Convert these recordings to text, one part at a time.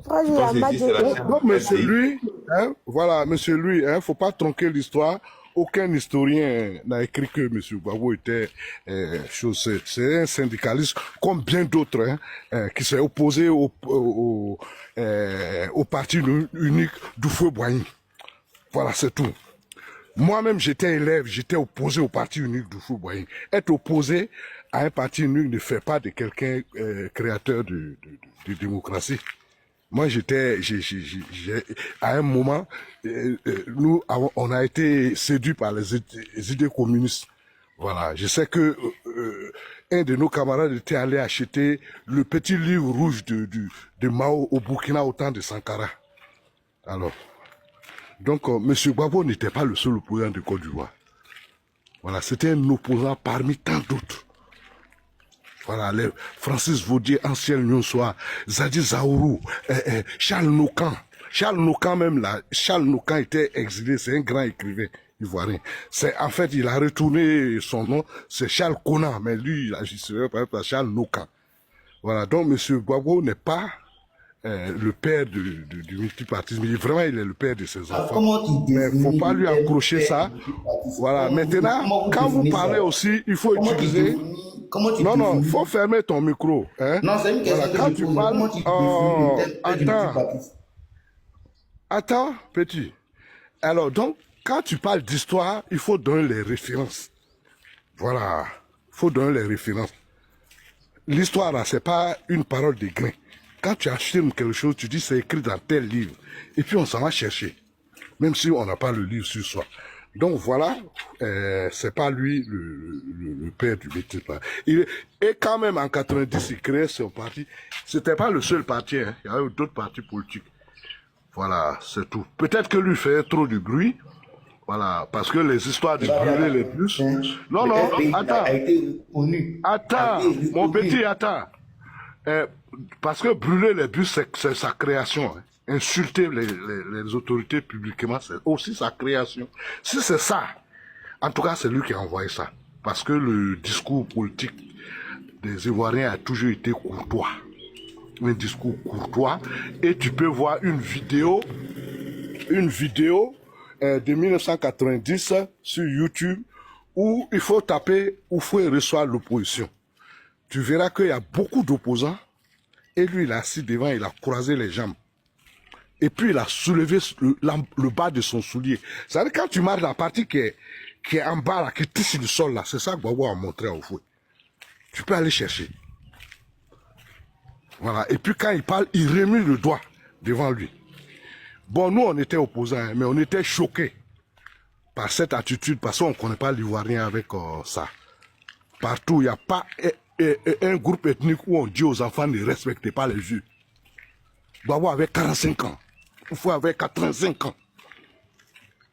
Vas-y, Quand j'ai dit c'est la chaîne Amadje. Non, mais c'est LCI, lui, hein, voilà, monsieur lui, hein, faut pas tronquer l'histoire. Aucun historien n'a écrit que monsieur Gbagbo était c'est un syndicaliste comme bien d'autres hein, qui s'est opposé au parti unique du feu Boigny. Voilà, c'est tout. Moi-même, j'étais élève, j'étais opposé au parti unique du feu Boigny. Être opposé à un parti unique ne fait pas de quelqu'un créateur de démocratie. Moi, à un moment, nous, on a été séduits par les idées communistes. Voilà. Je sais que un de nos camarades était allé acheter le petit livre rouge de Mao au Burkina au temps de Sankara. Alors, donc, Monsieur Gbagbo n'était pas le seul opposant de Côte d'Ivoire. Voilà, c'était un opposant parmi tant d'autres. Voilà, les Francis Vaudier, ancien Nyonsois, Zadi Zaourou, Charles Nokan. Charles Nokan même là, Charles Nokan était exilé, c'est un grand écrivain ivoirien. En fait, il a retourné son nom, c'est Charles Conan, mais lui, il agissait par exemple à Charles Nokan. Voilà, donc M. Gbagbo n'est pas le père du multipartisme. Vraiment, il est le père de ses Alors, enfants. comment tu Mais faut définis pas lui le accrocher père ça. du multipartisme? Voilà, maintenant, quand vous définissez parlez ça? aussi, il faut utiliser... Comment tu Non, non, définis? faut fermer ton micro. Hein? Non, c'est une question Voilà, que quand je tu pose. parles... Comment tu définis le Oh, père du multipartisme? attends, petit. Alors, donc, quand tu parles d'histoire, il faut donner les références. Voilà, il faut donner les références. L'histoire, là, c'est pas une parole de grain. Quand tu affirmes quelque chose, tu dis c'est écrit dans tel livre. Et puis, on s'en va chercher. Même si on n'a pas le livre sur soi. Donc voilà, c'est pas lui le père du métier. Et quand même en 90, il créait son parti. C'était pas le seul parti, hein. Il y avait d'autres partis politiques. Voilà, c'est tout. Peut-être que lui fait trop de bruit. Voilà, parce que les histoires de brûler les bus. Non, non, attends. Attends, mon petit, attends. Parce que brûler les bus, c'est sa création. Hein. Insulter les autorités publiquement, c'est aussi sa création. Si c'est ça, en tout cas, c'est lui qui a envoyé ça. Parce que le discours politique des Ivoiriens a toujours été courtois. Un discours courtois. Et tu peux voir une vidéo de 1990 sur YouTube où il faut taper Oufoué reçoit l'opposition. Tu verras qu'il y a beaucoup d'opposants. Et lui, il est assis devant, il a croisé les jambes. Et puis, il a soulevé le bas de son soulier. C'est-à-dire, quand tu marches la partie qui est en bas, là, qui touche le sol, là, c'est ça que Gbagbo a montré au fouet. Tu peux aller chercher. Voilà. Et puis, quand il parle, il remue le doigt devant lui. Bon, nous, on était opposants, hein, mais on était choqués par cette attitude, parce qu'on ne connaît pas l'Ivoirien avec ça. Partout, il n'y a pas un groupe ethnique où on dit aux enfants ne respectez pas les vieux. Gbagbo avait 45 ans. Oufoué avait 85 ans.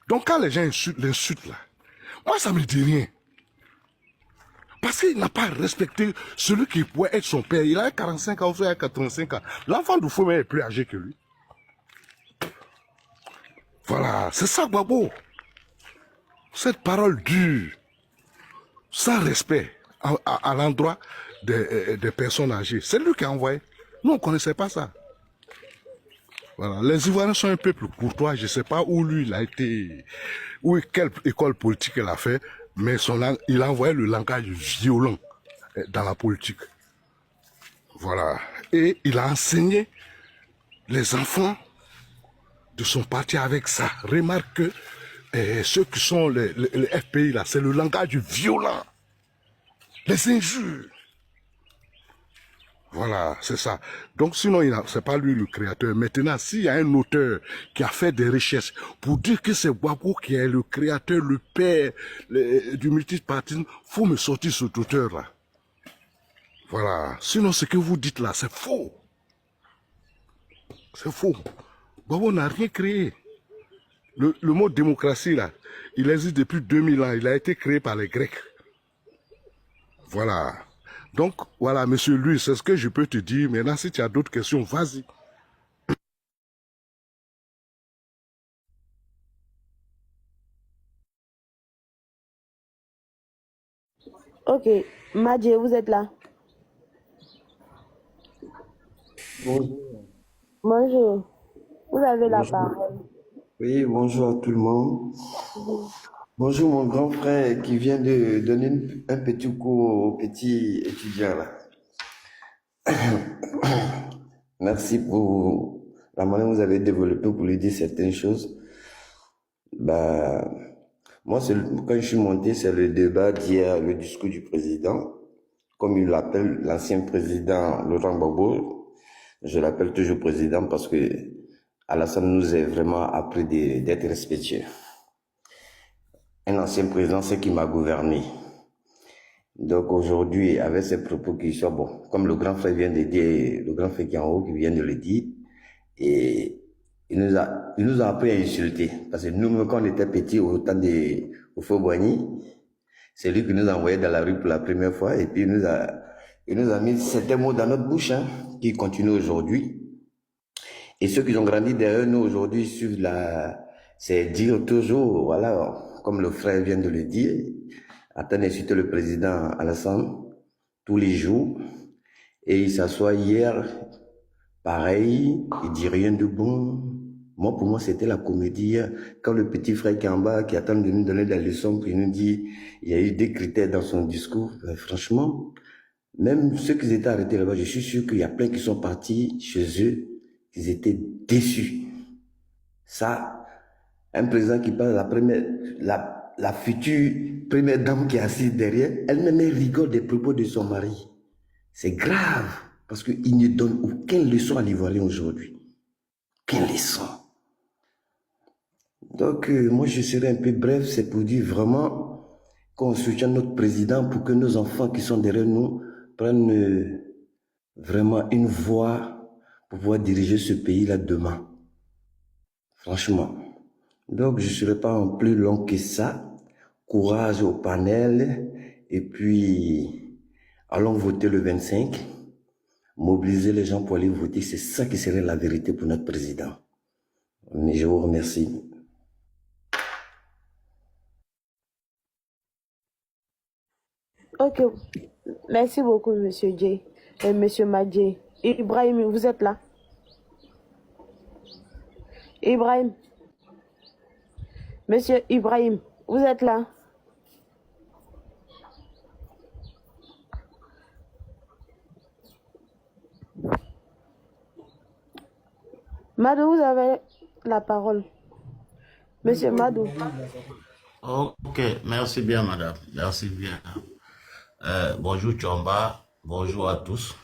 Donc quand les gens l'insultent là, moi ça me dit rien. Parce qu'il n'a pas respecté celui qui pouvait être son père. Il a 45 ans, Oufoué a 85 ans. L'enfant d'Oufoué est plus âgé que lui. Voilà, c'est ça Gbagbo. Cette parole dure, sans respect à l'endroit des personnes âgées. C'est lui qui a envoyé. Nous on ne connaissait pas ça. Voilà. Les Ivoiriens sont un peuple courtois. Je ne sais pas où lui il a été, quelle école politique il a fait, mais il a envoyé le langage violent dans la politique. Voilà. Et il a enseigné les enfants de son parti avec ça. Remarque que ceux qui sont les FPI là, c'est le langage violent, les injures. Voilà, c'est ça. Donc sinon, c'est pas lui le créateur. Maintenant, s'il y a un auteur qui a fait des recherches pour dire que c'est Gbagbo qui est le créateur, le père du multipartisme, faut me sortir cet auteur-là. Voilà. Sinon, ce que vous dites là, c'est faux. C'est faux. Gbagbo n'a rien créé. Le mot démocratie, là, il existe depuis 2000 ans. Il a été créé par les Grecs. Voilà. Donc, voilà, monsieur Louis, c'est ce que je peux te dire. Maintenant, si tu as d'autres questions, vas-y. Ok, Madje, vous êtes là. Bonjour. Bonjour. Vous avez la Bonjour. parole. Oui, bonjour à tout le monde. Mhm. Bonjour mon grand frère qui vient de donner un petit cours au petit étudiant là. Merci pour la manière dont vous avez développé pour lui dire certaines choses. Bah, moi, quand je suis monté, c'est le débat d'hier, le discours du président. Comme il l'appelle l'ancien président Laurent Gbagbo, je l'appelle toujours président parce que Alassane nous a vraiment appris d'être respectueux. Un ancien président, c'est qui m'a gouverné. Donc aujourd'hui, avec ces propos qui sont bon, comme le grand frère vient de dire, le grand frère qui est en haut qui vient de le dire, et il nous a appris à insulter. Parce que nous, quand on était petits, au Faux Boigny, c'est lui qui nous a envoyés dans la rue pour la première fois, et puis il nous a mis certains mots dans notre bouche, hein, qui continuent aujourd'hui. Et ceux qui ont grandi derrière nous aujourd'hui suivent c'est dire toujours, voilà, comme le frère vient de le dire, attendre d'insulter le président Alassane tous les jours. Et il s'assoit hier, pareil, il dit rien de bon. Moi, pour moi, c'était la comédie. Quand le petit frère qui est en bas, qui attend de nous donner des leçons, qui nous dit, il y a eu des critères dans son discours. Ben, franchement, même ceux qui étaient arrêtés là-bas, je suis sûr qu'il y a plein qui sont partis chez eux, ils étaient déçus. Ça, un président qui parle la future première dame qui est assise derrière, elle-même elle rigole des propos de son mari. C'est grave, parce qu'il ne donne aucune leçon à l'Ivoirien aujourd'hui. Aucune leçon. Donc, moi, je serai un peu bref, c'est pour dire vraiment qu'on soutient notre président pour que nos enfants qui sont derrière nous prennent vraiment une voie pour pouvoir diriger ce pays-là demain. Franchement. Donc, je ne serai pas en plus long que ça. Courage au panel. Et puis, allons voter le 25. Mobiliser les gens pour aller voter. C'est ça qui serait la vérité pour notre président. Mais je vous remercie. Ok. Merci beaucoup, Monsieur J. Et Monsieur Madjé. Ibrahim, vous êtes là? Ibrahim. Monsieur Ibrahim, vous êtes là? Madou, vous avez la parole. Monsieur Madou. Ok, merci bien, madame. Merci bien. Bonjour, Chomba. Bonjour à tous.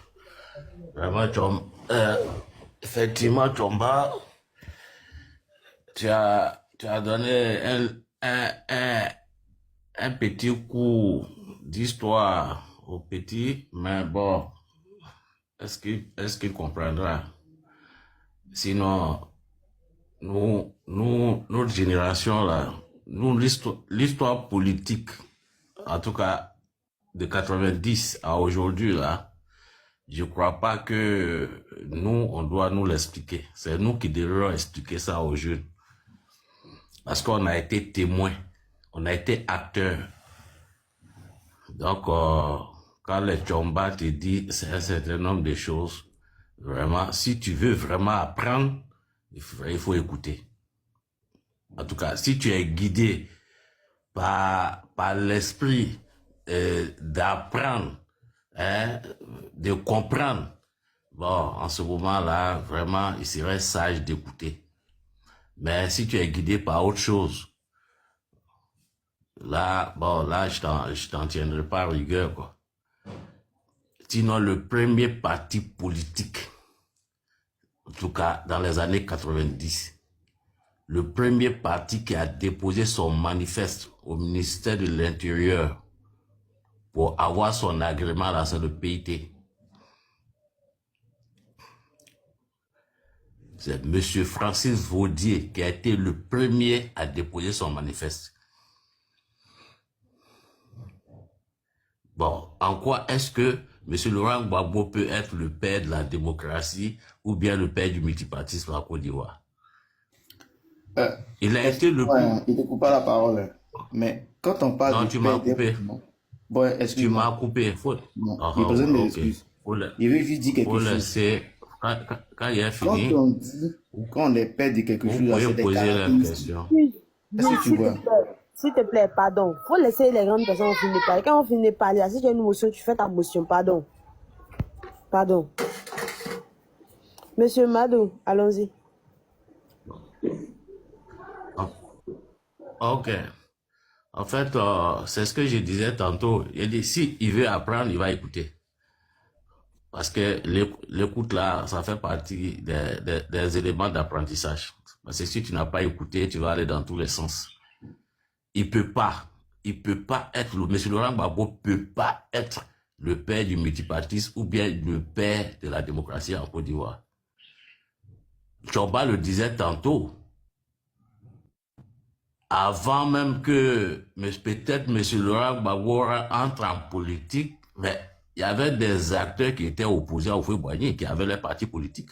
Vraiment, effectivement, Chomba, tu as donné un petit coup d'histoire au petit, mais bon, est-ce qu'il comprendra? Sinon, notre génération, là, nous, l'histoire politique, en tout cas, de 90 à aujourd'hui, là, je crois pas que nous, on doit nous l'expliquer. C'est nous qui devrions expliquer ça aux jeunes. Parce qu'on a été témoins, on a été acteurs. Donc, quand les Chomba te disent c'est un certain nombre de choses, vraiment, si tu veux vraiment apprendre, il faut écouter. En tout cas, si tu es guidé par l'esprit d'apprendre, hein, de comprendre, bon, en ce moment-là, vraiment, il serait sage d'écouter. Mais si tu es guidé par autre chose, là, bon, là, je t'en tiendrai pas rigueur, quoi. Sinon, le premier parti politique, en tout cas dans les années 90, le premier parti qui a déposé son manifeste au ministère de l'Intérieur pour avoir son agrément dans le PIT, c'est M. Francis Vaudier qui a été le premier à déposer son manifeste. Bon, en quoi est-ce que M. Laurent Gbagbo peut être le père de la démocratie ou bien le père du multipartisme en Côte d'Ivoire? Il a été le plus... Il ne te coupe pas la parole. Mais quand on parle Non, de tu m'as coupé. Bon, Tu excuse-moi. m'as coupé. Non, il besoin de l'excuse. Il veut juste dire quelque chose. Faut laisser quand il est Quand fini, on dit, quand on est père de quelque vous chose, pouvez c'est des poser la caractéristiques. question. Est-ce que tu vois? S'il te plaît, pardon. Faut laisser les grandes personnes finir de parler. Quand on finit de parler, si tu as une motion, tu fais ta motion. Pardon. Pardon. Monsieur Mado, allons-y. Ok. En fait, c'est ce que je disais tantôt. Il dit, si il veut apprendre, il va écouter. Parce que l'écoute là, ça fait partie des éléments d'apprentissage. Parce que si tu n'as pas écouté, tu vas aller dans tous les sens. Il peut pas être, M. Laurent Gbagbo peut pas être le père du multipartisme ou bien le père de la démocratie en Côte d'Ivoire. Chomba le disait tantôt, avant même que peut-être M. Laurent Gbagbo entre en politique, mais il y avait des acteurs qui étaient opposés à Houphouët-Boigny, qui avaient leur parti politique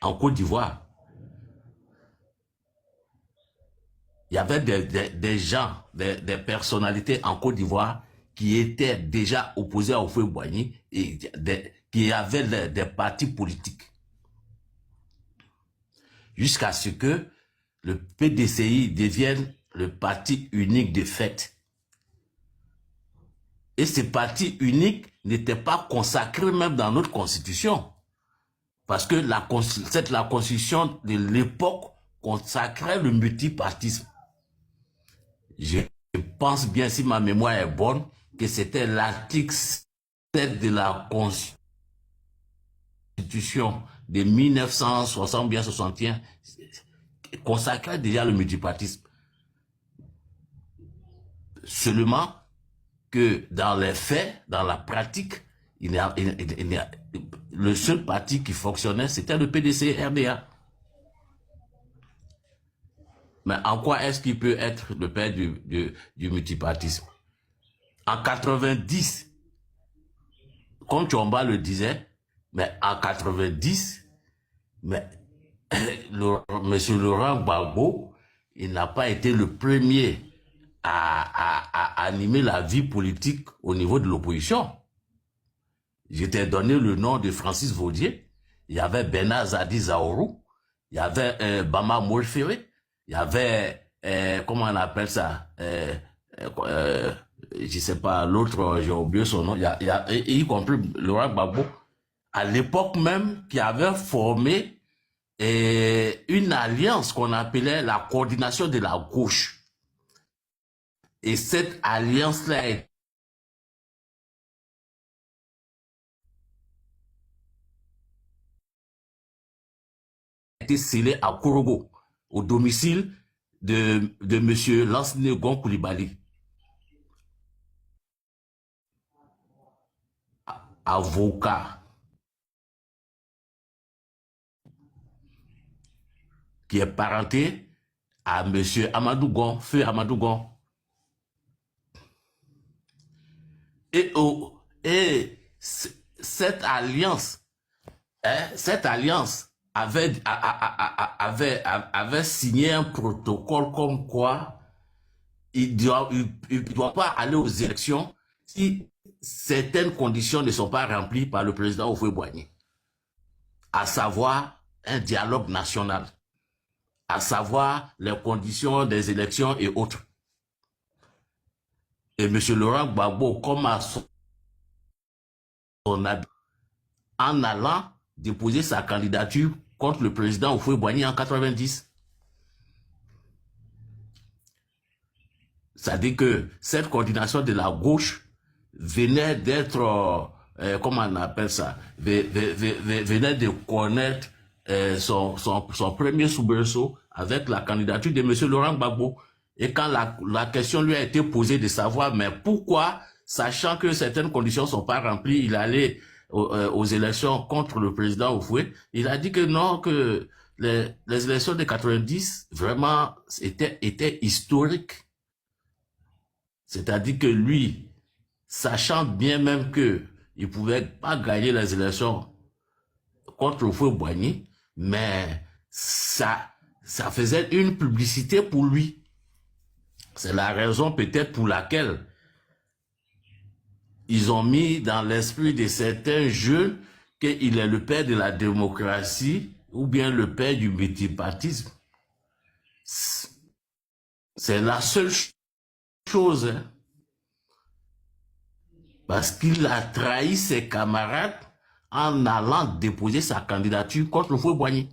en Côte d'Ivoire. Il y avait des gens, des personnalités en Côte d'Ivoire qui étaient déjà opposés à Houphouët-Boigny et qui avaient des partis politiques. Jusqu'à ce que le PDCI devienne le parti unique de fait. Et ce parti unique n'était pas consacré même dans notre constitution. Parce que la constitution de l'époque consacrait le multipartisme. Je pense bien, si ma mémoire est bonne, que c'était l'article 7 de la constitution de 1960 bien 61 qui consacrait déjà le multipartisme. Seulement que dans les faits, dans la pratique, le seul parti qui fonctionnait, c'était le PDC-RDA. Mais en quoi est-ce qu'il peut être le père du multipartisme? En 90, comme Chomba le disait, mais en 90, mais M. Laurent Gbagbo, il n'a pas été le premier à animer la vie politique au niveau de l'opposition. Je t'ai donné le nom de Francis Vaudier, il y avait Bernard Zadi Zaorou, il y avait Bama Morféré, il y avait, comment on appelle ça, je sais pas, l'autre, j'ai oublié son nom, y compris Laurent Gbagbo, à l'époque même, qui avait formé une alliance qu'on appelait la coordination de la gauche. Et cette alliance-là a été scellée à Korogo, au domicile de M. Lansnegon Koulibaly, avocat, qui est parenté à M. Amadou Gon, feu Amadou Gon. Et cette alliance avait signé un protocole comme quoi il doit pas aller aux élections si certaines conditions ne sont pas remplies par le président Houphouët-Boigny, à savoir un dialogue national, à savoir les conditions des élections et autres. Et M. Laurent Gbagbo, comme à son avis, en allant déposer sa candidature contre le président Houphouët-Boigny en 90. C'est-à-dire que cette coordination de la gauche venait d'être, comment on appelle ça, venait de connaître son premier soubresaut avec la candidature de M. Laurent Gbagbo. Et quand la question lui a été posée de savoir, mais pourquoi, sachant que certaines conditions ne sont pas remplies, il allait aux élections contre le président Houphouët, il a dit que non, que les élections de 90, vraiment, étaient historiques. C'est-à-dire que lui, sachant bien même qu'il ne pouvait pas gagner les élections contre Houphouët-Boigny, mais ça faisait une publicité pour lui. C'est la raison peut-être pour laquelle ils ont mis dans l'esprit de certains jeunes qu'il est le père de la démocratie ou bien le père du multipartisme. C'est la seule chose. Hein. Parce qu'il a trahi ses camarades en allant déposer sa candidature contre le Houphouët-Boigny.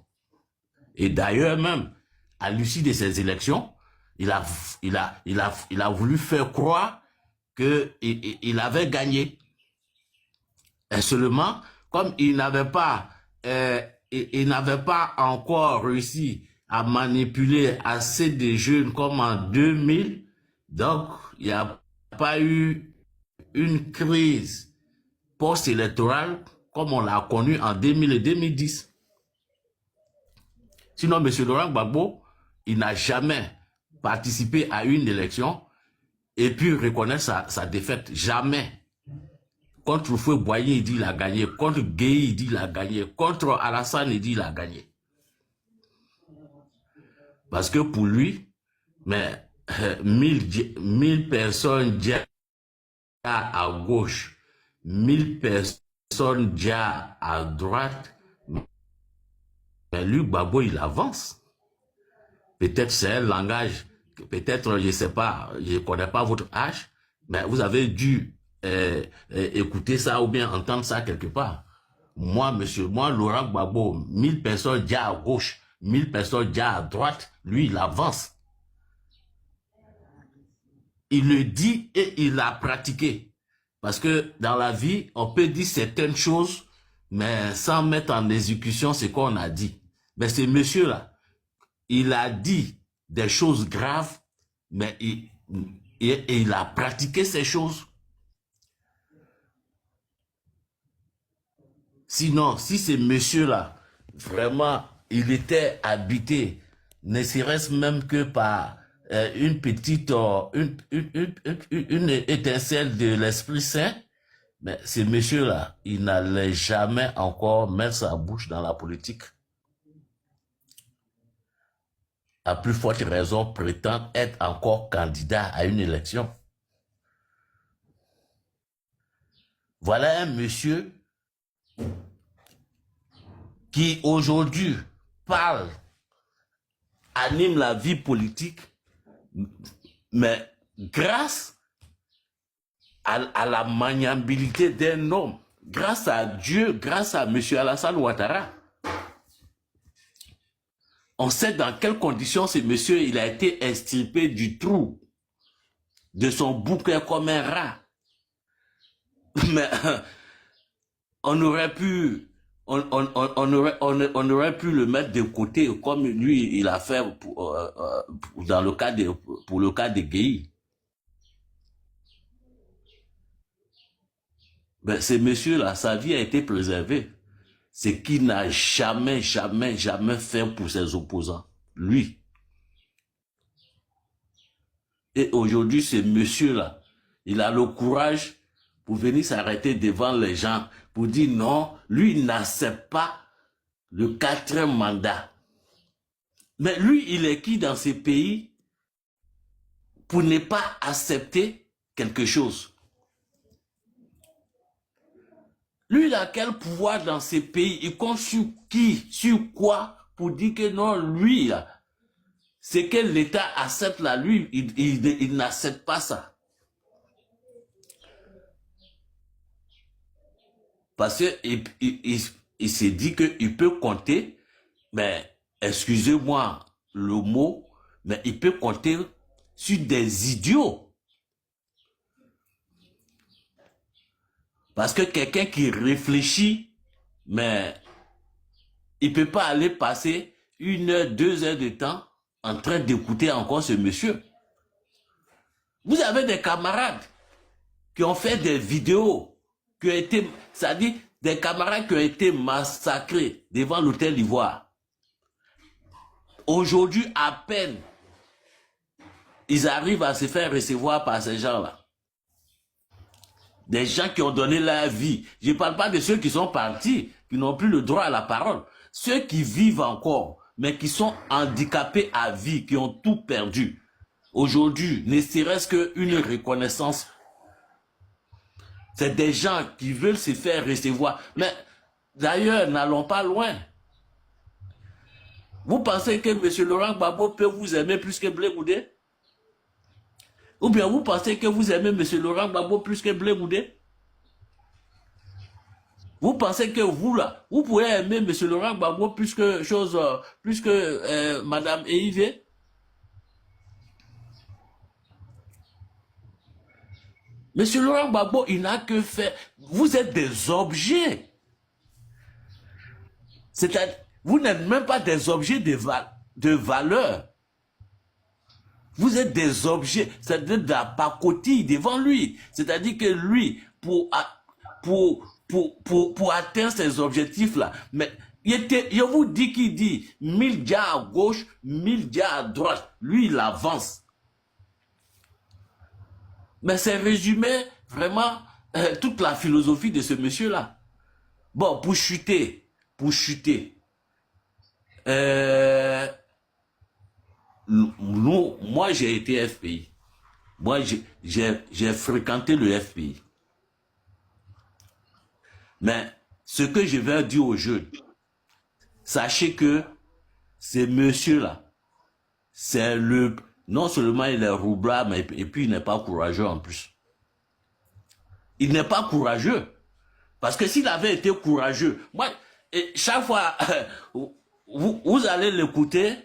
Et d'ailleurs même, à l'issue de ces élections, il a voulu faire croire qu'il avait gagné. Et seulement, comme il n'avait pas encore réussi à manipuler assez de jeunes comme en 2000, donc il n'y a pas eu une crise post-électorale comme on l'a connue en 2000 et 2010. Sinon, M. Laurent Gbagbo, il n'a jamais participé à une élection et puis reconnaître sa défaite. Jamais. Contre Houphouët-Boigny, il dit qu'il a gagné. Contre Gueye, il dit qu'il a gagné. Contre Alassane, il dit qu'il a gagné. Parce que pour lui, mais 1000 personnes déjà à gauche, 1000 personnes déjà à droite, mais lui, Gbagbo, il avance. Peut-être c'est un langage, peut-être, je ne sais pas, je ne connais pas votre âge, mais vous avez dû écouter ça ou bien entendre ça quelque part. Moi, Laurent Gbagbo, 1000 personnes déjà à gauche, 1000 personnes déjà à droite, lui, il avance. Il le dit et il l'a pratiqué. Parce que dans la vie, on peut dire certaines choses, mais sans mettre en exécution ce qu'on a dit. Mais ce monsieur-là, il a dit des choses graves, mais il a pratiqué ces choses. Sinon, si ce monsieur-là, vraiment, il était habité, ne serait-ce même que par une petite, une étincelle de l'Esprit Saint, mais ce monsieur-là, il n'allait jamais encore mettre sa bouche dans la politique. À plus forte raison, prétend être encore candidat à une élection. Voilà un monsieur qui aujourd'hui parle, anime la vie politique, mais grâce à la maniabilité d'un homme, grâce à Dieu, grâce à M. Alassane Ouattara. On sait dans quelles conditions ce monsieur il a été extirpé du trou de son bouquet comme un rat. Mais on aurait pu le mettre de côté comme lui il a fait dans le cas pour le cas de Gueye. Ben, ce monsieur-là, sa vie a été préservée. Ce qu'il n'a jamais fait pour ses opposants. Lui. Et aujourd'hui, ce monsieur-là, il a le courage pour venir s'arrêter devant les gens, pour dire non, lui, il n'accepte pas le 4e mandat. Mais lui, il est qui dans ces pays pour ne pas accepter quelque chose? Lui, il a quel pouvoir dans ces pays? Il compte sur qui? Sur quoi? Pour dire que non, lui, là, c'est que l'État accepte là, lui, il n'accepte pas ça. Parce qu'il s'est dit qu'il peut compter, mais excusez-moi le mot, mais il peut compter sur des idiots. Parce que quelqu'un qui réfléchit, mais il ne peut pas aller passer 1 heure, 2 heures de temps en train d'écouter encore ce monsieur. Vous avez des camarades qui ont fait des vidéos, qui ont été, c'est-à-dire des camarades qui ont été massacrés devant l'hôtel d'Ivoire. Aujourd'hui, à peine, ils arrivent à se faire recevoir par ces gens-là. Des gens qui ont donné leur vie. Je ne parle pas de ceux qui sont partis, qui n'ont plus le droit à la parole. Ceux qui vivent encore, mais qui sont handicapés à vie, qui ont tout perdu. Aujourd'hui, ne serait-ce qu'une reconnaissance. C'est des gens qui veulent se faire recevoir. Mais D'ailleurs, n'allons pas loin. Vous pensez que M. Laurent Gbagbo peut vous aimer plus que Blé Goudé? Ou bien vous pensez que vous aimez M. Laurent Gbagbo plus que Blé Goudé? Vous pensez que vous, là, vous pouvez aimer M. Laurent Gbagbo plus que Madame EIV? M. Laurent Gbagbo, il n'a que fait. Vous êtes des objets. C'est-à-dire, vous n'êtes même pas des objets de valeur. Vous êtes des objets, c'est-à-dire de la pacotille devant lui. C'est-à-dire que lui, pour atteindre ces objectifs-là, mais je vous dis qu'il dit 1000 gars à gauche, 1000 gars à droite. Lui, il avance. Mais c'est résumé vraiment toute la philosophie de ce monsieur-là. Bon, pour chuter, moi j'ai été FPI. Moi j'ai fréquenté le FPI. Mais ce que je vais dire aux jeunes, sachez que ces messieurs-là, c'est le... Non seulement il est roublard, mais et puis il n'est pas courageux en plus. Il n'est pas courageux. Parce que s'il avait été courageux, moi, chaque fois, vous allez l'écouter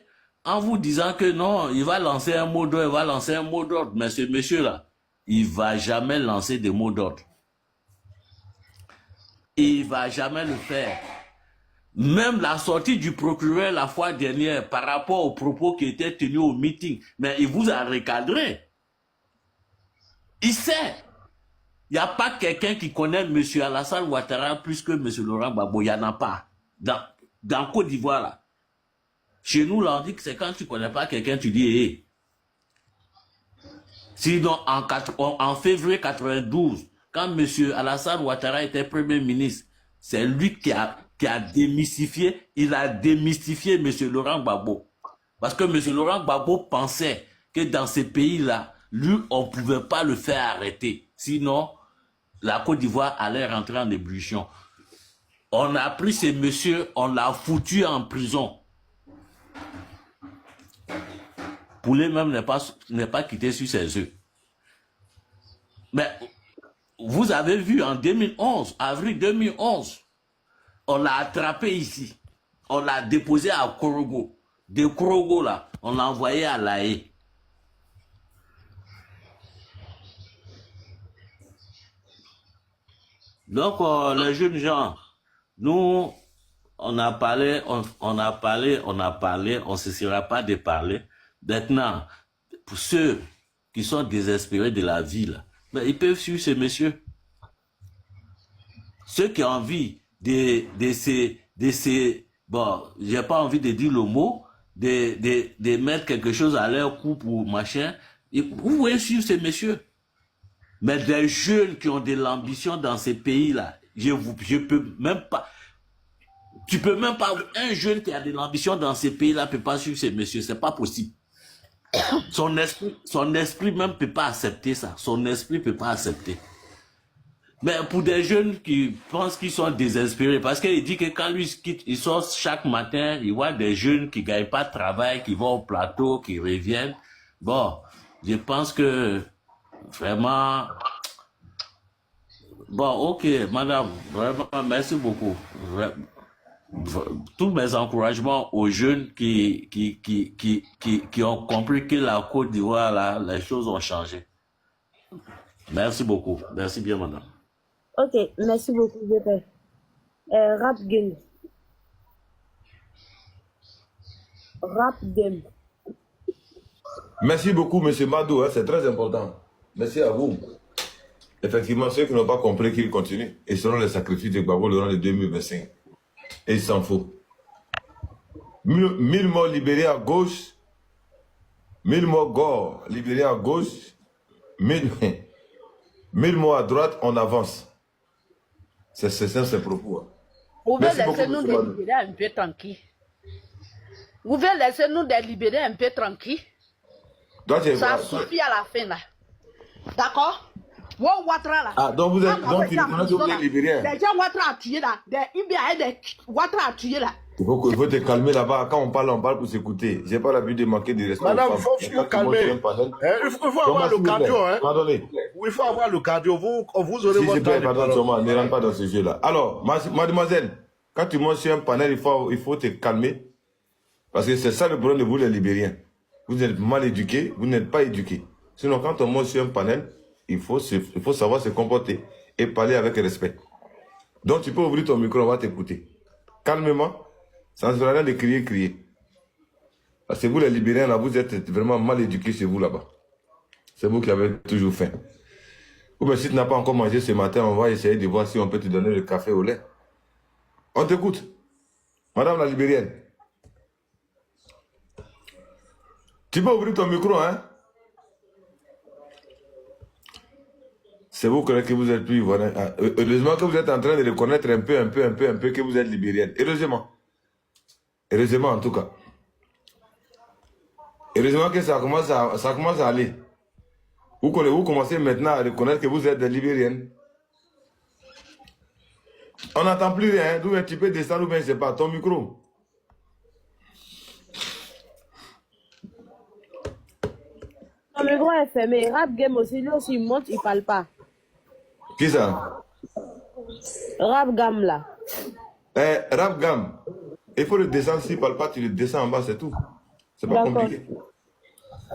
en vous disant que non, il va lancer un mot d'ordre, mais ce monsieur-là, il ne va jamais lancer des mots d'ordre. Il ne va jamais le faire. Même la sortie du procureur la fois dernière par rapport aux propos qui étaient tenus au meeting, mais il vous a recadré. Il sait. Il n'y a pas quelqu'un qui connaît M. Alassane Ouattara plus que M. Laurent Gbagbo. Il n'y en a pas. Dans Côte d'Ivoire, là. Chez nous, là, on dit que c'est quand tu ne connais pas quelqu'un, tu dis, hé. Sinon, en février 92, quand M. Alassane Ouattara était Premier ministre, c'est lui qui a démystifié, il a démystifié M. Laurent Gbagbo. Parce que M. Laurent Gbagbo pensait que dans ces pays-là, lui, on ne pouvait pas le faire arrêter. Sinon, la Côte d'Ivoire allait rentrer en ébullition. On a pris ces messieurs, on l'a foutu en prison. Poulet même n'est pas quitté sur ses œufs. Mais vous avez vu en 2011, avril 2011, on l'a attrapé ici. On l'a déposé à Korogo. De Korogo, là, on l'a envoyé à La Haye. Donc, les jeunes gens, nous, on a parlé, on ne cessera pas de parler. Maintenant, pour ceux qui sont désespérés de la vie, là, mais ils peuvent suivre ces messieurs. Ceux qui ont envie de ces, bon, j'ai pas envie de dire le mot, de mettre quelque chose à leur cou pour machin, vous pouvez suivre ces messieurs. Mais des jeunes qui ont de l'ambition dans ces pays-là, je peux même pas, tu peux même pas, un jeune qui a de l'ambition dans ces pays-là peut pas suivre ces messieurs, c'est pas possible. Son esprit même peut pas accepter ça, son esprit peut pas accepter. Mais pour des jeunes qui pensent qu'ils sont désespérés, parce qu'il dit que quand lui il sort chaque matin, il voit des jeunes qui gagnent pas de travail, qui vont au plateau, qui reviennent. Bon, je pense que vraiment, bon, ok, madame, vraiment, merci beaucoup. Tous mes encouragements aux jeunes qui ont compris que la Côte d'Ivoire, là, les choses ont changé. Merci beaucoup. Merci bien, madame. Ok, merci beaucoup, GP. Rap game. Rap game. Merci beaucoup, M. Madou, hein, c'est très important. Merci à vous. Effectivement, ceux qui n'ont pas compris qu'ils continuent. Et selon les sacrifices de Gbagbo le de 2025. Et il s'en faut. 1000 morts libérés à gauche, 1000 morts gore libérés à gauche, 1000 morts à droite, on avance. C'est ça, ces propos. Hein. Vous pouvez laisser nous délibérer un peu tranquille. Vous pouvez laisser nous délibérer un peu tranquille. Ça suffit à la fin là. D'accord? Wow, Ouattara là. Ah, donc vous êtes, Ah, donc il reconnaît que vous êtes libérien. les gens Ouattara a tué là. Des Ibia et des Ouattara a tué là. Il faut te calmer là-bas. Quand on parle pour s'écouter. J'ai pas l'habitude de manquer de respect. Madame, aux il femmes. faut se calmer. Il faut avoir le cardio. Hein. Pardonnez. Oui, il faut avoir le cardio. Vous aurez S'il te votre plaît, temps. pardon, Thomas, ne rentre pas dans ce jeu-là. Alors, mademoiselle, quand tu montes sur un panel, il faut te calmer. Parce que c'est ça le problème de vous, les Libériens. Vous êtes mal éduqués, vous n'êtes pas éduqués. Sinon, quand on monte sur un panel, il faut savoir se comporter et parler avec respect. Donc, tu peux ouvrir ton micro, on va t'écouter. Calmement, ça ne sert à rien de crier. Parce que vous, les Libériens, là, vous êtes vraiment mal éduqués chez vous, là-bas. C'est vous qui avez toujours faim. Ou bien si tu n'as pas encore mangé ce matin, on va essayer de voir si on peut te donner le café au lait. On t'écoute. Madame la Libérienne. Tu peux ouvrir ton micro, hein? C'est vous que vous êtes plus ivoirien. Heureusement que vous êtes en train de reconnaître un peu que vous êtes libérienne. Heureusement. Heureusement, en tout cas. Heureusement que ça commence à aller. Vous commencez maintenant à reconnaître que vous êtes des libériennes. On n'entend plus rien. D'où tu peux descendre ou bien je sais pas. Ton micro. Ton micro est fermé. Rap Game aussi, lui aussi, il monte, il parle pas. Qui ça? Rap Game là. Rap Gam. Il faut le descendre. S'il ne parle pas, tu le descends en bas, c'est tout. C'est pas compliqué.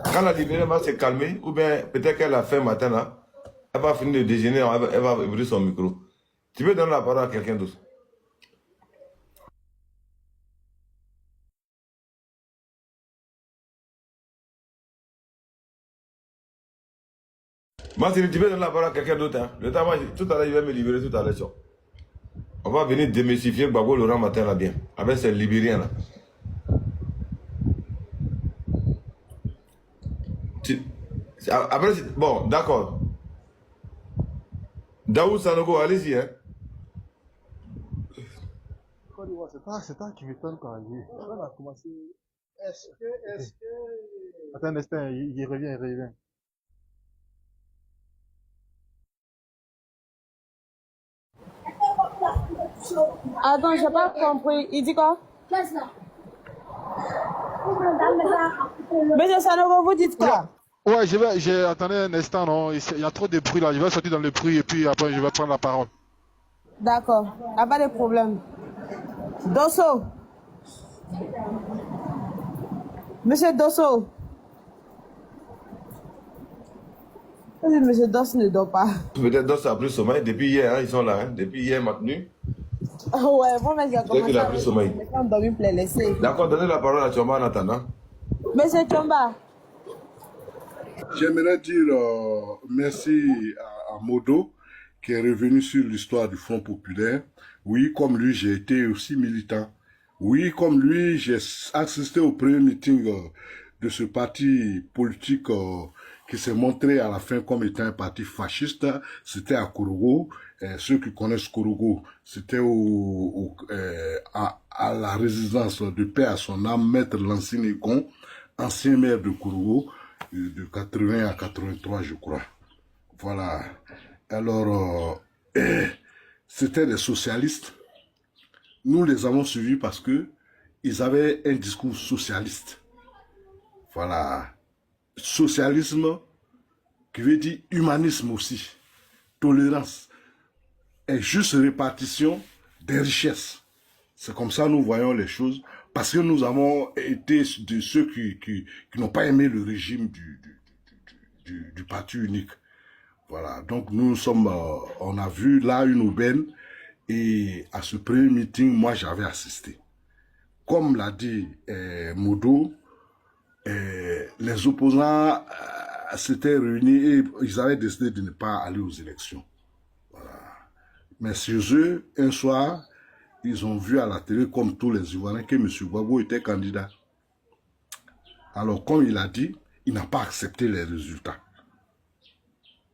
Quand la libérée va se calmer, ou bien peut-être qu'elle a faim matin là, elle va finir de déjeuner, elle va ouvrir son micro. Tu peux donner la parole à quelqu'un d'autre. Moi, tu peux donner la parole à quelqu'un d'autre. Hein. Le temps, tout à l'heure, il va me libérer tout à l'heure. On va venir démystifier Gbagbo Laurent matin là bien, avec ces libériens là. Après, bon, d'accord. Daoud Sanogo, allez-y. Hein. C'est toi qui m'étonne quand on a commencé. Attends un instant, il revient. Attends, j'ai pas compris. Il dit quoi? Monsieur Sanogo, vous dites quoi? Ouais, attendez un instant, non, il y a trop de bruit là, je vais sortir dans le bruit et puis après je vais prendre la parole. D'accord, y a pas de problème. Dosso. Monsieur Dosso. Monsieur Dosso ne dort pas. Peut-être Dosso a plus sommeil. Depuis hier, hein, ils sont là. Hein. Depuis hier matin. Ouais, bon, mais j'ai commencé à plus sommeil. D'accord, donnez la parole à Chomba en attendant. Monsieur Chomba. J'aimerais dire merci à Modo qui est revenu sur l'histoire du Front populaire. Oui, comme lui, j'ai été aussi militant. Oui, comme lui, j'ai assisté au premier meeting de ce parti politique qui s'est montré à la fin comme étant un parti fasciste. C'était à Kourougou. Ceux qui connaissent Kourougou, c'était à la résidence de paix à son âme, Maître Lansine Gon, ancien maire de Kourougou, de 80 à 83, je crois. Voilà. Alors, c'était des socialistes. Nous les avons suivis parce que ils avaient un discours socialiste. Voilà. Socialisme qui veut dire humanisme aussi. Tolérance. Et juste répartition des richesses. C'est comme ça que nous voyons les choses. Parce que nous avons été de ceux qui n'ont pas aimé le régime du parti unique. Voilà. Donc nous sommes, on a vu là une aubaine. Et à ce premier meeting, moi j'avais assisté. Comme l'a dit Modo, les opposants s'étaient réunis et ils avaient décidé de ne pas aller aux élections. Voilà. Mais chez eux, un soir, ils ont vu à la télé, comme tous les Ivoiriens, que M. Gbagbo était candidat. Alors, comme il a dit, il n'a pas accepté les résultats.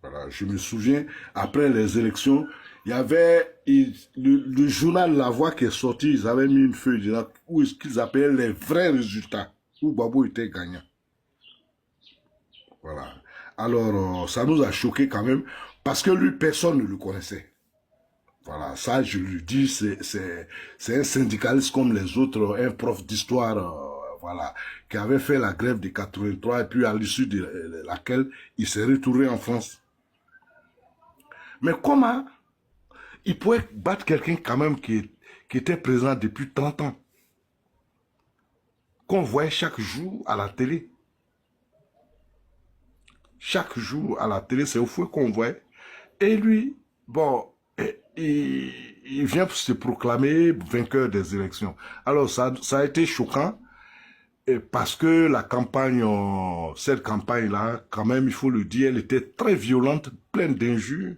Voilà. Je me souviens, après les élections, il y avait le journal La Voix qui est sorti, ils avaient mis une feuille dedans où qu'ils appelaient les vrais résultats, où Gbagbo était gagnant. Voilà. Alors, ça nous a choqué quand même, Parce que lui, personne ne le connaissait. Voilà, ça je lui dis, c'est un syndicaliste comme les autres, un prof d'histoire, voilà, qui avait fait la grève de 83 et puis à l'issue de laquelle il s'est retourné en France. Mais comment il pouvait battre quelqu'un quand même qui était présent depuis 30 ans, qu'on voyait chaque jour à la télé. Chaque jour à la télé, c'est au fouet qu'on voyait. Et lui, bon, il vient se proclamer vainqueur des élections. Alors ça a été choquant, parce que la campagne, cette campagne-là, quand même, il faut le dire, elle était très violente, pleine d'injures.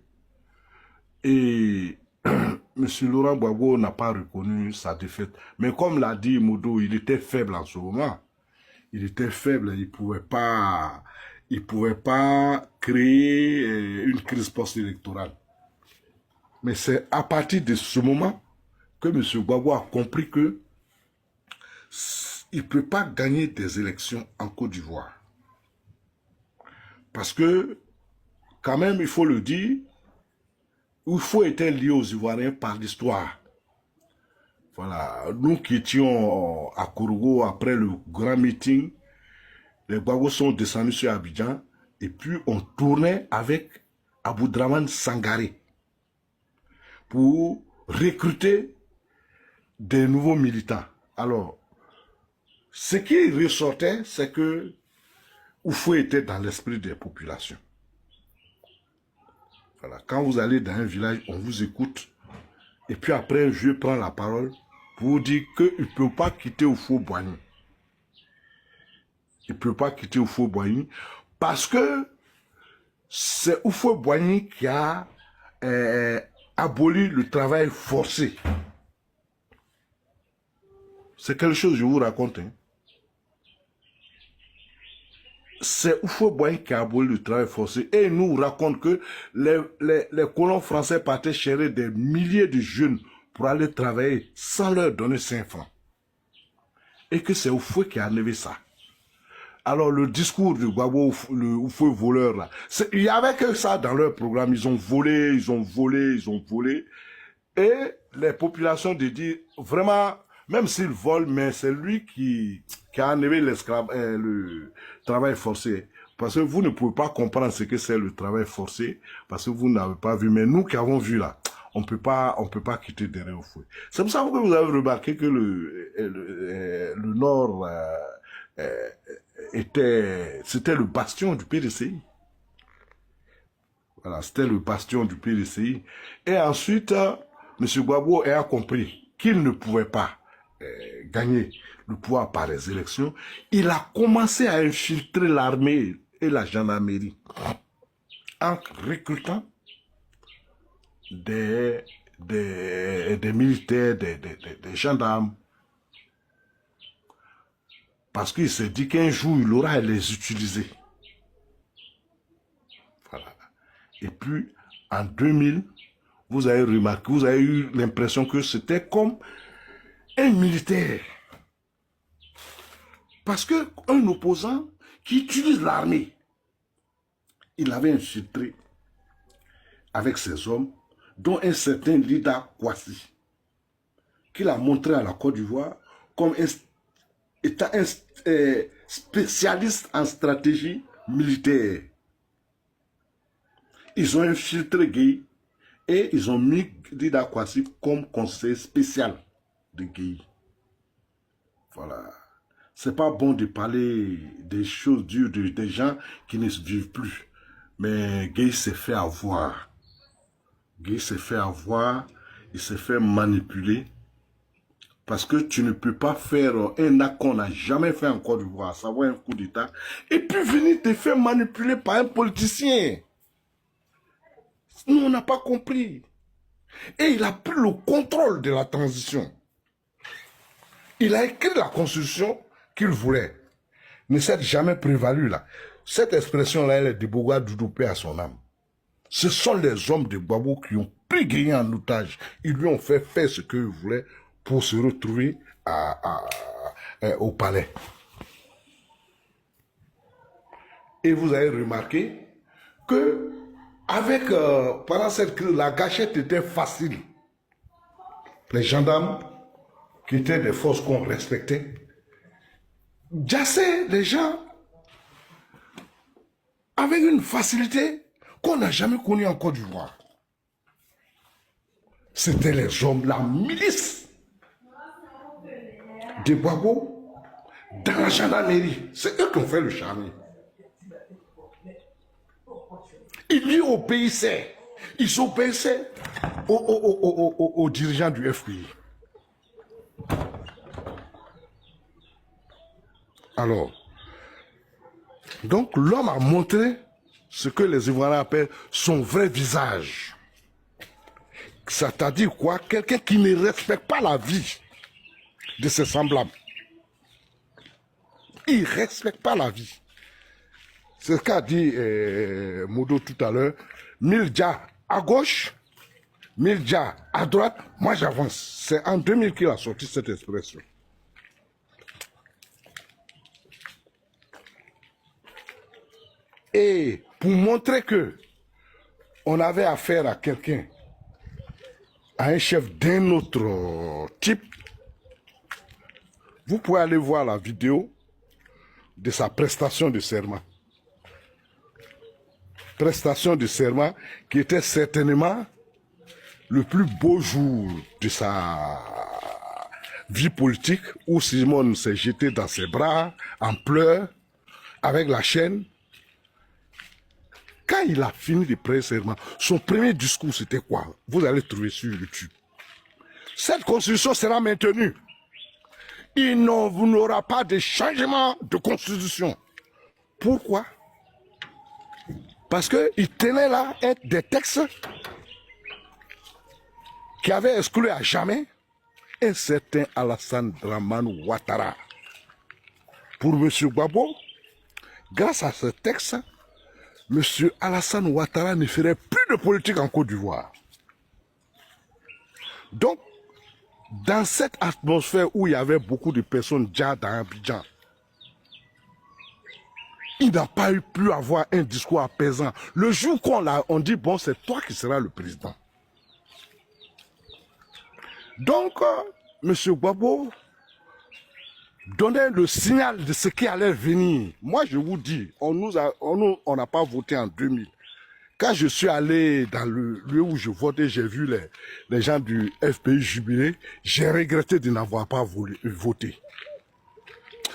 Et M. Laurent Gbagbo n'a pas reconnu sa défaite. Mais comme l'a dit Modo, il était faible en ce moment. Il était faible, il pouvait pas créer une crise post-électorale. Mais c'est à partir de ce moment que M. Gbagbo a compris que il ne peut pas gagner des élections en Côte d'Ivoire. Parce que, quand même, il faut le dire, Oufou était lié aux Ivoiriens par l'histoire. Voilà, nous qui étions à Kourougo après le grand meeting, les Gbagbo sont descendus sur Abidjan et puis on tournait avec Aboudraman Sangaré pour recruter des nouveaux militants. Alors, ce qui ressortait, c'est que Oufou était dans l'esprit des populations. Voilà. Quand vous allez dans un village, on vous écoute. Et puis après, je prends la parole pour vous dire qu'il ne peut pas quitter Oufou-Boigny. Il ne peut pas quitter Oufou-Boigny parce que c'est Oufou-Boigny qui a aboli le travail forcé. C'est quelque chose que je vous raconte. Hein. C'est Oufou-Boigny qui a aboli le travail forcé. Et il nous raconte que les colons français partaient chercher des milliers de jeunes pour aller travailler sans leur donner 5 francs. Et que c'est Oufou qui a enlevé ça. Alors le discours du Gbagbo, le Oufou voleur là, il n'y avait que ça dans leur programme. Ils ont volé, ils ont volé, ils ont volé. Et les populations de dire, vraiment, même s'ils volent, mais c'est lui qui a enlevé le travail forcé. Parce que vous ne pouvez pas comprendre ce que c'est le travail forcé, parce que vous n'avez pas vu. Mais nous qui avons vu là, on peut pas quitter derrière au fouet. C'est pour ça que vous avez remarqué que le Nord c'était le bastion du PDCI. Voilà, c'était le bastion du PDCI. Et ensuite, M. Gbagbo a compris qu'il ne pouvait pas gagner le pouvoir par les élections. Il a commencé à infiltrer l'armée et la gendarmerie en recrutant des militaires, des gendarmes. Parce qu'il s'est dit qu'un jour, il aura à les utiliser. Voilà. Et puis, en 2000, vous avez remarqué, vous avez eu l'impression que c'était comme un militaire. Parce qu'un opposant qui utilise l'armée, il avait infiltré avec ses hommes, dont un certain Lida Kwasi, qu'il a montré à la Côte d'Ivoire comme étant un spécialiste en stratégie militaire. Ils ont infiltré Gueye et ils ont mis Lida Kwasi comme conseiller spécial de Gueye. Voilà. C'est pas bon de parler des choses dures des gens qui ne se vivent plus. Mais Gueye s'est fait avoir. Gueye s'est fait avoir, il s'est fait manipuler. Parce que tu ne peux pas faire un acte qu'on n'a jamais fait en Côte d'Ivoire, à savoir un coup d'État, et puis venir te faire manipuler par un politicien. Nous, on n'a pas compris. Et il a pris le contrôle de la transition. Il a écrit la constitution qu'il voulait. Ne s'est jamais prévalu là. Cette expression-là, elle est de Boga Doudoupé à son âme. Ce sont les hommes de Gbagbo qui ont pris Gueye en otage. Ils lui ont fait faire ce qu'il voulait pour se retrouver au palais. Et vous avez remarqué que pendant cette crise, la gâchette était facile. Les gendarmes, qui étaient des forces qu'on respectait, jassaient les gens avec une facilité qu'on n'a jamais connue en Côte d'Ivoire. C'était les hommes, la milice des Gbagbo dans la gendarmerie. C'est eux qui ont fait le charnier. Ils lui obéissaient. Ils obéissaient aux dirigeants du FPI. Alors, donc l'homme a montré ce que les Ivoiriens appellent son vrai visage. C'est-à-dire quoi? Quelqu'un qui ne respecte pas la vie de ses semblables. Il ne respecte pas la vie. C'est ce qu'a dit Modo tout à l'heure. Milja à gauche, Milja à droite, moi j'avance. C'est en 2000 qu'il a sorti cette expression. Et pour montrer que on avait affaire à quelqu'un, à un chef d'un autre type, vous pouvez aller voir la vidéo de sa prestation de serment. Prestation de serment qui était certainement le plus beau jour de sa vie politique, où Simone s'est jeté dans ses bras en pleurs avec la chaîne. Quand il a fini de prêter serment, son premier discours c'était quoi? Vous allez trouver sur YouTube. Cette constitution sera maintenue. Il n'aura pas de changement de constitution. Pourquoi? Parce qu'il tenait là des textes qui avaient exclu à jamais un certain Alassane Dramane Ouattara. Pour M. Gbagbo, grâce à ce texte, M. Alassane Ouattara ne ferait plus de politique en Côte d'Ivoire. Donc, dans cette atmosphère où il y avait beaucoup de personnes déjà dans Abidjan, il n'a pas pu avoir un discours apaisant. Le jour on dit, bon, c'est toi qui seras le président. Donc, M. Gbagbo donnait le signal de ce qui allait venir. Moi, je vous dis, on n'a pas voté en 2000. Quand je suis allé dans le lieu où je votais, j'ai vu les gens du FPI jubiler, j'ai regretté de n'avoir pas voté.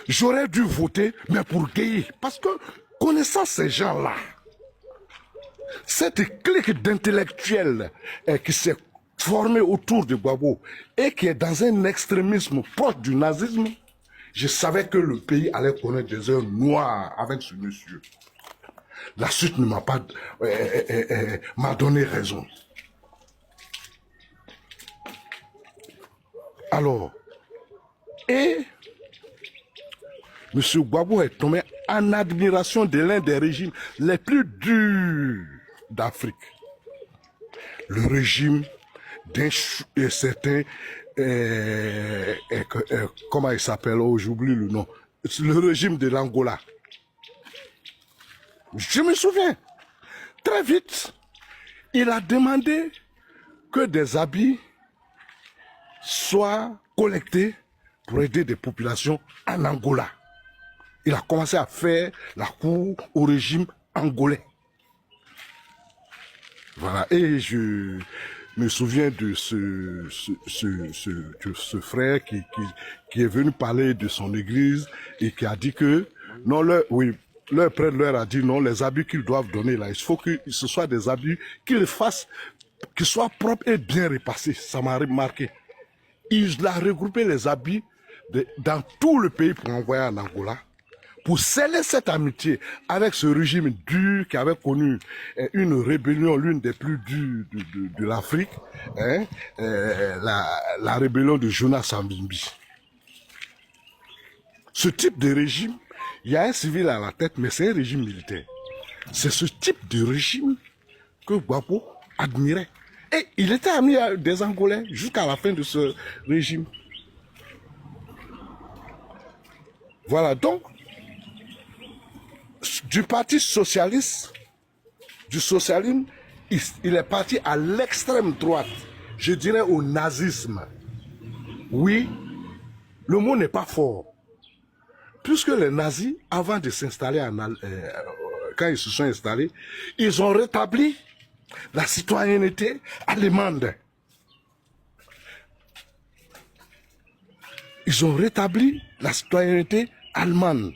J'aurais dû voter, mais pour Gueye. Parce que, connaissant ces gens-là, cette clique d'intellectuels qui s'est formée autour de Gbagbo et qui est dans un extrémisme proche du nazisme, je savais que le pays allait connaître des heures noires avec ce monsieur. La suite ne m'a pas m'a donné raison. Alors, et M. Gbagbo est tombé en admiration de l'un des régimes les plus durs d'Afrique. Le régime d'un certain, comment il s'appelle, oh, j'oublie le nom, le régime de l'Angola. Je me souviens, très vite, il a demandé que des habits soient collectés pour aider des populations en Angola. Il a commencé à faire la cour au régime angolais. Voilà, et je me souviens de ce frère qui est venu parler de son église et qui a dit que, non, leur prêtre leur a dit non, les habits qu'ils doivent donner là, il faut que ce soit des habits qu'ils fassent, qu'ils soient propres et bien repassés. Ça m'a remarqué. Il a regroupé les habits dans tout le pays pour envoyer en Angola, pour sceller cette amitié avec ce régime dur qui avait connu une rébellion, l'une des plus dures de l'Afrique, hein, la rébellion de Jonas Savimbi. Ce type de régime, il y a un civil à la tête, mais c'est un régime militaire. C'est ce type de régime que Gbagbo admirait. Et il était ami des Angolais jusqu'à la fin de ce régime. Voilà, donc, du parti socialiste, du socialisme, il est parti à l'extrême droite, je dirais au nazisme. Oui, le mot n'est pas fort. Puisque les nazis, avant de s'installer quand ils se sont installés, ils ont rétabli la citoyenneté allemande. Ils ont rétabli la citoyenneté allemande.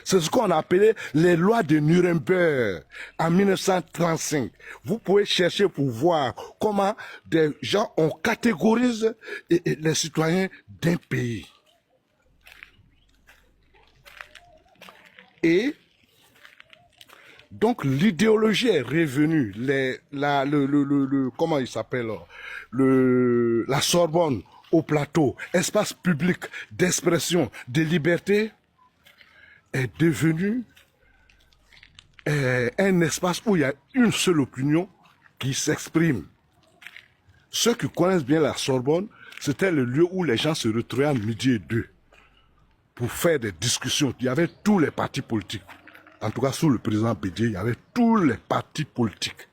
C'est ce qu'on appelait les lois de Nuremberg en 1935. Vous pouvez chercher pour voir comment des gens ont catégorisé les citoyens d'un pays. Et donc l'idéologie est revenue. Comment il s'appelle, la Sorbonne au plateau, espace public d'expression, de liberté, est devenu un espace où il y a une seule opinion qui s'exprime. Ceux qui connaissent bien la Sorbonne, c'était le lieu où les gens se retrouvaient à midi et 2 pour faire des discussions. Il y avait tous les partis politiques. En tout cas, sous le président Bédié, il y avait tous les partis politiques.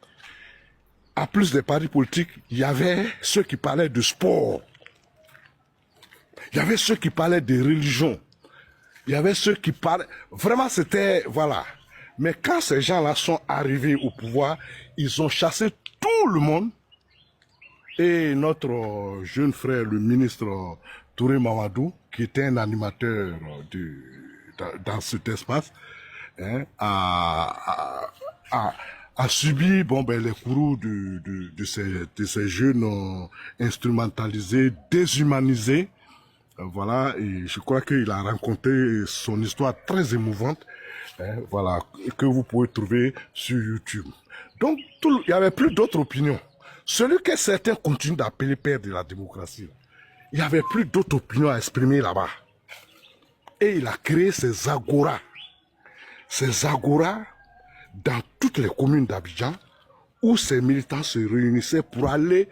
En plus des partis politiques, il y avait ceux qui parlaient de sport. Il y avait ceux qui parlaient de religion. Il y avait ceux qui parlaient... Vraiment, c'était... Voilà. Mais quand ces gens-là sont arrivés au pouvoir, ils ont chassé tout le monde. Et notre jeune frère, le ministre Touré Mamadou, qui était un animateur dans cet espace, hein, a subi les courroux de ces jeunes instrumentalisés, déshumanisés. Voilà, et je crois qu'il a rencontré son histoire très émouvante, hein, voilà, que vous pouvez trouver sur YouTube. Donc, il n'y avait plus d'autres opinions. Celui que certains continuent d'appeler père de la démocratie, il n'y avait plus d'autres opinions à exprimer là-bas. Et il a créé ces agoras. Ces agoras dans toutes les communes d'Abidjan, où ces militants se réunissaient pour aller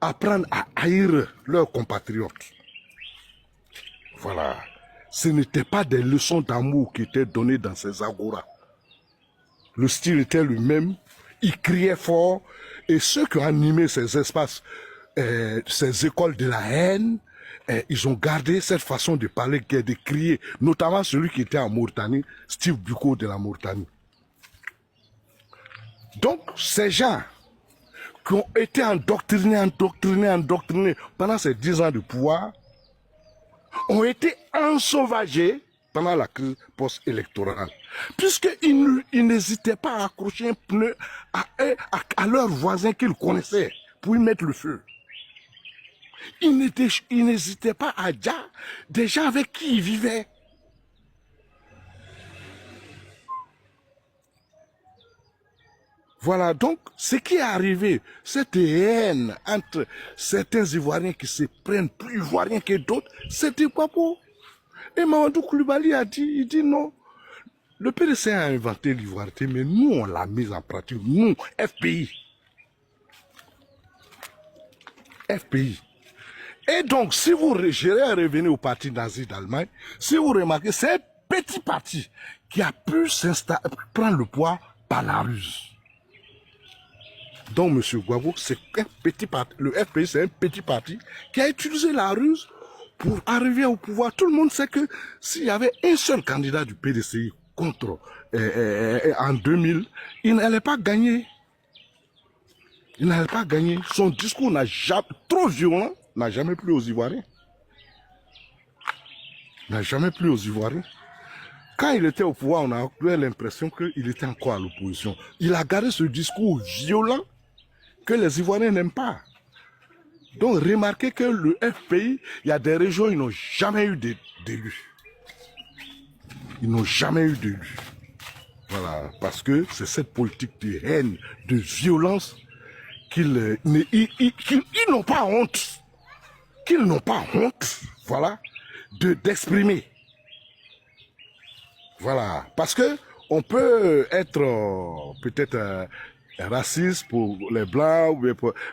apprendre à haïr leurs compatriotes. Voilà. Ce n'étaient pas des leçons d'amour qui étaient données dans ces agoras. Le style était le même. Ils criaient fort. Et ceux qui ont animé ces espaces, ces écoles de la haine, ils ont gardé cette façon de parler, de crier. Notamment celui qui était en Mauritanie, Steve Biko de la Mauritanie. Donc, ces gens qui ont été endoctrinés pendant ces 10 ans de pouvoir, ont été ensauvagés pendant la crise post-électorale. Puisqu'ils n'hésitaient pas à accrocher un pneu à leurs voisins qu'ils connaissaient pour y mettre le feu. Ils n'hésitaient pas à dire des gens avec qui ils vivaient. Voilà donc ce qui est arrivé, cette haine entre certains Ivoiriens qui se prennent plus Ivoiriens que d'autres, c'était pas beau. Et Mamadou Koulibaly a dit, il dit non, le PDC a inventé l'ivoireté, mais nous on l'a mise en pratique, nous, FPI. FPI. Et donc, si vous revenez au parti nazi d'Allemagne, si vous remarquez, c'est un petit parti qui a pu prendre le pouvoir par la ruse. Donc, M. Gbagbo, c'est un petit parti. Le FPI, c'est un petit parti qui a utilisé la ruse pour arriver au pouvoir. Tout le monde sait que s'il y avait un seul candidat du PDCI contre en 2000, il n'allait pas gagner. Il n'allait pas gagner. Son discours n'a jamais, trop violent, n'a jamais plu aux Ivoiriens. N'a jamais plu aux Ivoiriens. Quand il était au pouvoir, on a eu l'impression qu'il était encore à l'opposition. Il a gardé ce discours violent que les Ivoiriens n'aiment pas. Donc remarquez que le FPI, il y a des régions où ils n'ont jamais eu d'élus. Ils n'ont jamais eu d'élus. Voilà, parce que c'est cette politique de haine, de violence qu'ils n'ont pas honte. Qu'ils n'ont pas honte, voilà, d'exprimer. Voilà, parce que on peut être peut-être raciste pour les blancs,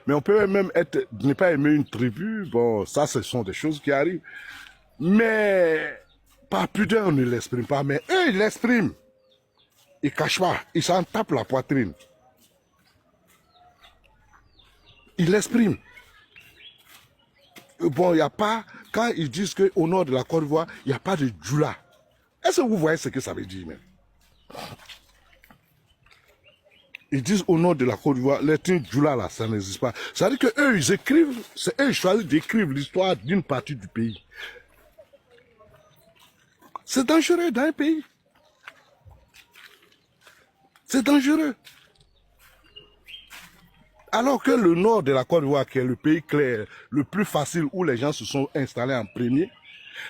mais on peut même ne pas aimer une tribu. Bon, ça, ce sont des choses qui arrivent. Mais par pudeur, on ne l'exprime pas. Mais eux, ils l'expriment. Ils ne cachent pas. Ils s'en tapent la poitrine. il l'exprime. Bon, il n'y a pas, quand ils disent qu'au nord de la Côte d'Ivoire, il n'y a pas de djoula. Est-ce que vous voyez ce que ça veut dire même? Ils disent au nord de la Côte d'Ivoire, les djoula là, ça n'existe pas. Ça veut dire qu'eux, ils écrivent, c'est eux qui choisissent d'écrire l'histoire d'une partie du pays. C'est dangereux dans un pays. C'est dangereux. Alors que le nord de la Côte d'Ivoire, qui est le pays clair, le plus facile où les gens se sont installés en premier,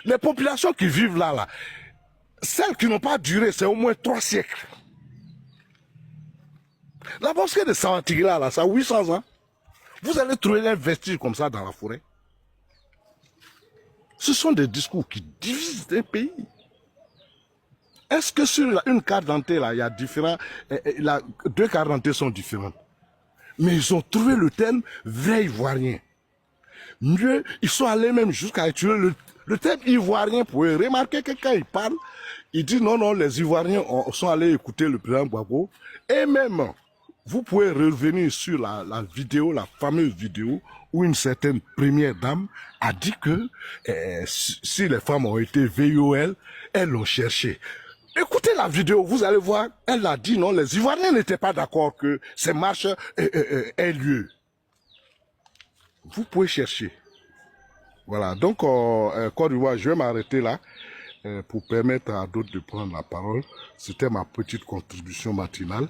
les populations qui vivent là, celles qui n'ont pas duré, c'est au moins 3 siècles. La mosquée de Sawatigila, là, ça a 800 ans. Vous allez trouver un vestige comme ça dans la forêt. Ce sont des discours qui divisent un pays. Est-ce que sur une carte d'identité, là, il y a différents, 2 cartes d'identité sont différentes? Mais ils ont trouvé le terme vrai ivoirien. Mieux, ils sont allés même jusqu'à utiliser le terme ivoirien pour remarquer que quand ils parlent, ils disent non, les Ivoiriens sont allés écouter le président Gbagbo. Et même, vous pouvez revenir sur la vidéo, la fameuse vidéo, où une certaine première dame a dit que si les femmes ont été VOL, elles l'ont cherché. Écoutez la vidéo, vous allez voir, elle a dit non, les Ivoiriens n'étaient pas d'accord que ces marches aient lieu. Vous pouvez chercher. Voilà, donc Côte d'Ivoire, je vais m'arrêter là pour permettre à d'autres de prendre la parole. C'était ma petite contribution matinale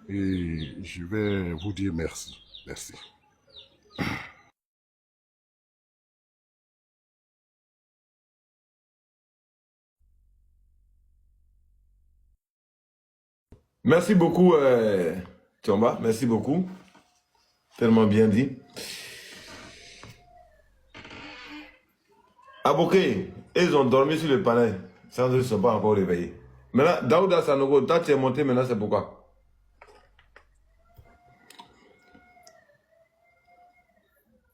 et je vais vous dire merci. Merci. Merci beaucoup, Tchomba. Merci beaucoup. Tellement bien dit. Aboké, ils ont dormi sur le panel. Sans doute, ils ne sont pas encore réveillés. Maintenant, Daouda Sanogo, toi, tu es monté maintenant, c'est pourquoi?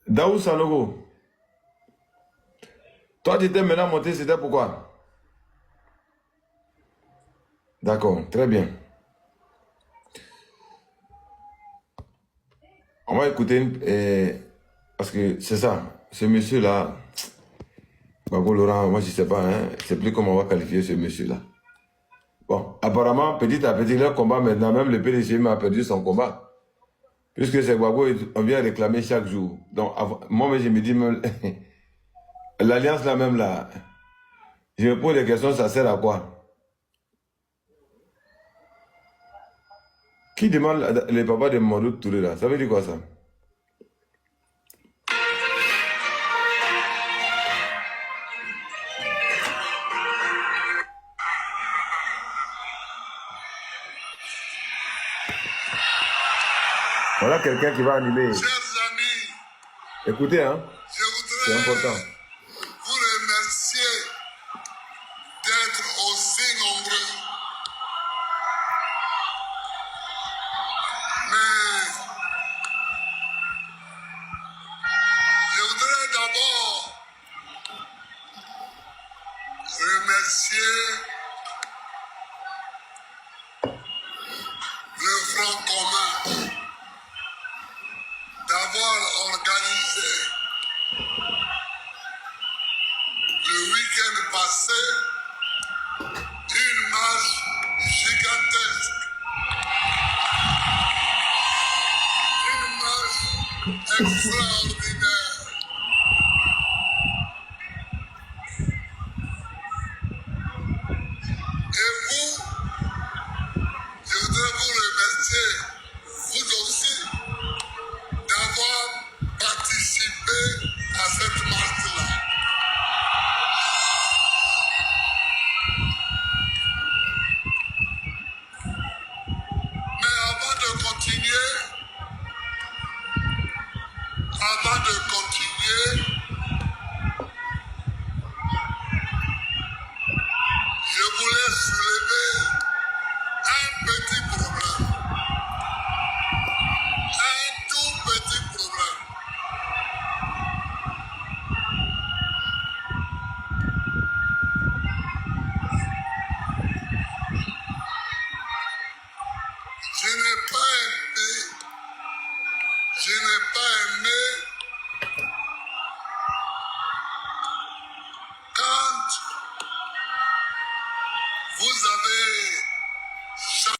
Daoud Sanogo, toi, tu étais maintenant monté, c'était pourquoi? D'accord, très bien. On va écouter, parce que c'est ça, ce monsieur-là, Babo Laurent, moi je ne sais pas, hein, c'est plus comment on va qualifier ce monsieur-là. Bon, apparemment, petit à petit, leur combat maintenant, même le PDG a perdu son combat. Puisque c'est Babo, on vient réclamer chaque jour. Donc, moi, je me dis, l'alliance là même là, je me pose des questions, ça sert à quoi? Qui demande les papas de Mamadou Touré là? Ça veut dire quoi ça? Voilà quelqu'un qui va animer. Chers amis, Écoutez, hein, je c'est voudrais important. vous remercier d'être aussi nombreux. Mais je voudrais d'abord remercier le Front commun d'avoir organisé le week-end passé une marche gigantesque, une marche extraordinaire. Et vous, je voudrais vous remercier, vous aussi, d'avoir participé à cette marche-là. Mais avant de continuer, je voulais soulever un petit problème, un tout petit problème. Je n'ai pas aimé Vous avez